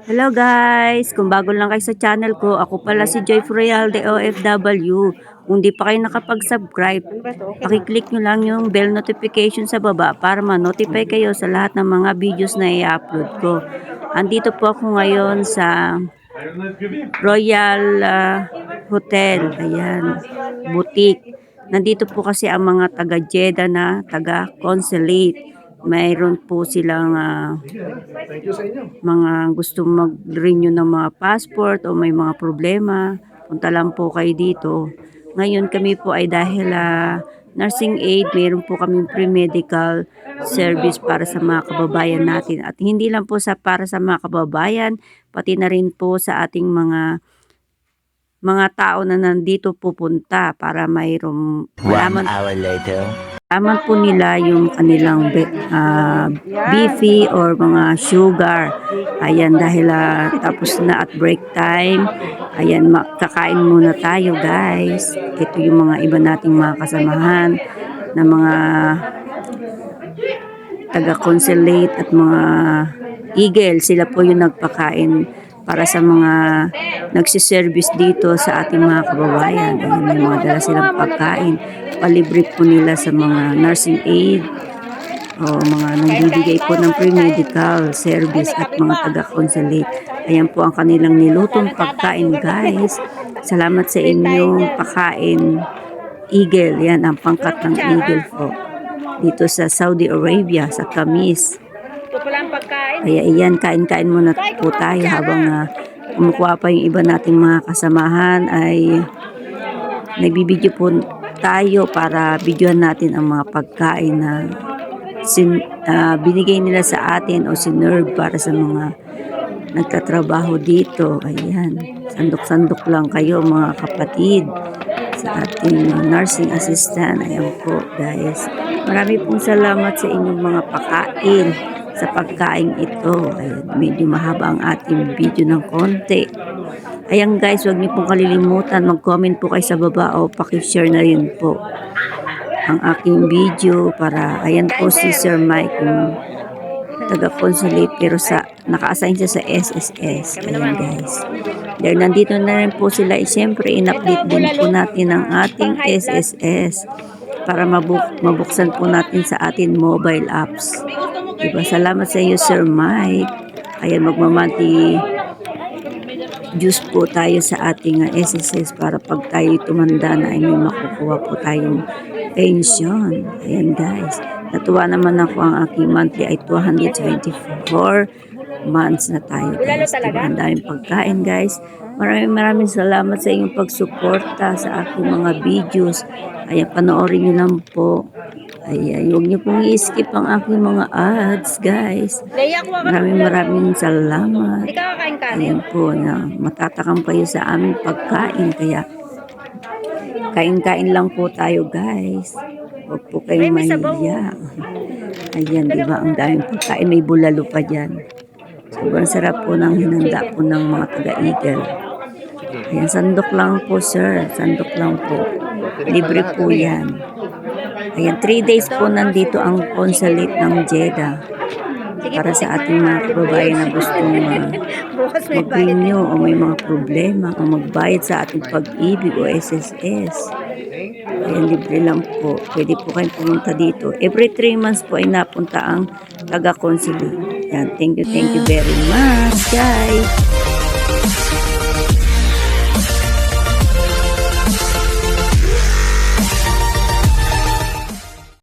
Hello guys! Kung bago lang kayo sa channel ko, ako pala si Joy Furial de OFW. Kung di pa kayo nakapag-subscribe, pakiclick nyo lang yung bell notification sa baba para ma-notify kayo sa lahat ng mga videos na i-upload ko. Andito po ako ngayon sa Royal Hotel. Ayan, boutique. Nandito po kasi ang mga taga-Jeddah na taga-consulate. Mayroon po silang mga gusto mag-renew ng mga passport o may mga problema. Punta lang po kayo dito. Ngayon kami po ay dahil nursing aid, mayroon po kaming pre-medical service para sa mga kababayan natin. At hindi lang po para sa mga kababayan, pati na rin po sa ating mga tao na nandito pupunta para mayroong malaman. 1 hour later. Malaman po nila yung kanilang beefy or mga sugar. Ayan, dahil tapos na at break time. Ayan, kakain muna tayo guys. Ito yung mga iba nating mga kasamahan na mga taga-consulate at mga eagle. Sila po yung nagpakain para sa mga nagsiservice dito sa ating mga kababayan. Ayan, may mga dala silang pagkain. Palibre po nila sa mga nursing aid o mga nagbibigay po ng pre-medical service at mga taga-consulate. Ayan po ang kanilang nilutong pagkain guys. Salamat sa inyong pagkain Eagle. Yan ang pangkat ng Eagle po. Dito sa Saudi Arabia, sa Kamis. Kaya iyan, kain-kain muna po tayo habang kumukuha pa yung iba nating mga kasamahan ay nagbibideo po tayo para videohan natin ang mga pagkain na binigay nila sa atin o sinerve para sa mga nagtatrabaho dito. Ayan, sandok-sandok lang kayo mga kapatid sa ating nursing assistant. Ayan po guys, marami pong salamat sa inyong mga pagkain sa pagkain ito. Ayan, medyo mahaba ang ating video ng konti. Ayan guys, huwag niyo pong kalilimutan mag-comment po kayo sa baba o pakishare na rin po ang aking video para ayan po si Sir Mike yung taga-consulate pero naka-assign siya sa SSS. Ayan guys. Dahil nandito na rin po sila, siyempre in-update din po natin ang ating SSS para mabuksan po natin sa ating mobile apps. Diba? Salamat sa iyo Sir Mike. Ayan, magmamanti juice po tayo sa ating SSS para pag tayo tumanda na ay may makukuha po tayong pension. Ayan guys. Natuwa naman ako, ang aking monthly ay 224 months na tayo guys. Diba? Ang daming pagkain guys. Maraming salamat sa inyong pagsuporta sa aking mga videos. Ayan, panoorin nyo lang po. Ayan, huwag niyo pong i-skip ang aking mga ads, guys. Maraming salamat. Ayan po, na matatakam kayo sa aming pagkain. Kaya, kain-kain lang po tayo, guys. Huwag po kayong mahiya. Ayan, di ba? Ang daming pagkain. May bulalo pa dyan. Sobrang sarap po ng hinanda po ng mga taga-eagle. Ayan, sandok lang po, sir. Sandok lang po. Libre po yan. Ayan, 3 days po nandito ang consulate ng Jeddah para sa ating mga kababayan na gustong mag-renew o may mga problema o magbayad sa ating pag-ibig o SSS. Ayan, libre lang po. Pwede po kayong pumunta dito. Every 3 months po ay napunta ang taga-consulate. Ayan, thank you very much, guys.